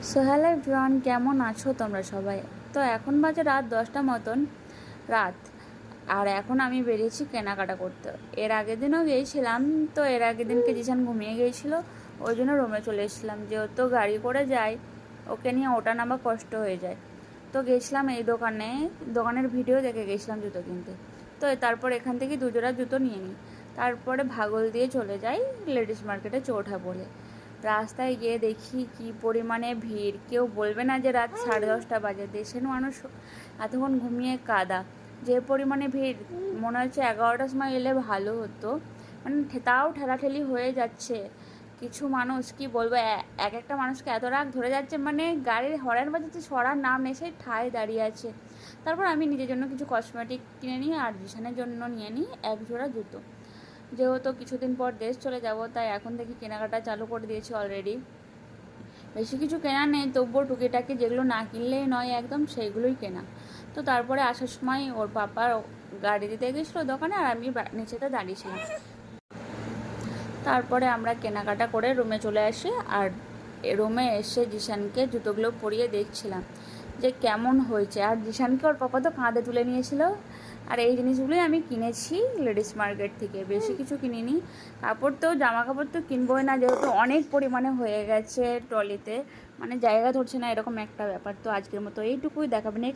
So hello everyone, কেমন আছো তোমরা সবাই? তো এখন বাজে রাত 10টা মতন রাত। আর এখন আমি বেরিয়েছি কেনাকাটা করতে। এর আগের দিনও গিয়েছিলাম, তো এর আগের দিনকে জিসান ঘুমিয়ে গিয়েছিল, ওই জন্য রুমে চলে এসেছিলাম। যেহেতু গাড়ি করে যাই, ওকে নিয়ে ওটা নামা কষ্ট হয়ে যায়। তো গেছিলাম এই দোকানের ভিডিও দেখে গেছিলাম জুতো কিনতে। তো তারপর এখান থেকে দুজোড়া জুতো নিয়ে নিই। তারপরে ভাগল দিয়ে চলে যাই লেডিস মার্কেটে চৌঠা বলে। রাস্তায় গিয়ে দেখি কি পরিমাণে ভিড়, কেউ বলবে না যে রাত 10:30 বাজে। দেশের মানুষ এতক্ষণ ঘুমিয়ে কাদা, যে পরিমাণে ভিড়, মনে হচ্ছে 11টার সময় এলে ভালো হতো। মানে তাও ঠেলাঠেলি হয়ে যাচ্ছে। কিছু মানুষ কি বলবো, এক একটা মানুষকে এত রাগ ধরে যাচ্ছে, মানে গাড়ির হর্ন বাজাচ্ছে, সরার নাম নেই, সেই ঠায় দাঁড়িয়ে আছে। তারপর আমি নিজের জন্য কিছু কসমেটিক কিনে নিই, আর জিসানের জন্য নিয়ে নিই এক জোড়া জুতো। যেহেতু কিছুদিন পর দেশ চলে যাব, তাই এখন থেকে কেনাকাটা চালু করে দিয়েছি অলরেডি। বেশি কিছু কেনা নেই, তবুও টুকিটাকি যেগুলো না কিনলেই নয় একদম, সেইগুলোই কেনা। তো তারপরে আসার সময় ওর পাপার গাড়ি দিতে গেছিলো দোকানে, আর আমি নিচেতে দাঁড়িয়েছিলাম। তারপরে আমরা কেনাকাটা করে রুমে চলে আসি। আর রুমে এসে জিসানকে জুতোগুলো পরিয়ে দেখছিলাম যে কেমন হয়েছে। আর জিসানকে ওর পাপা তো কাঁধে তুলে নিয়েছিল। আর এই জিনিসগুলোই আমি কিনেছি লেডিস মার্কেট থেকে, বেশি কিছু কিনিনি। কাপড় তো, জামা কাপড় তো কিনবোই না, যেহেতু অনেক পরিমাণে হয়ে গেছে ট্রলিতে, মানে জায়গা ধরছে না, এরকম একটা ব্যাপার। তো আজকের মতো এইটুকুই, দেখাবে নেক্সট।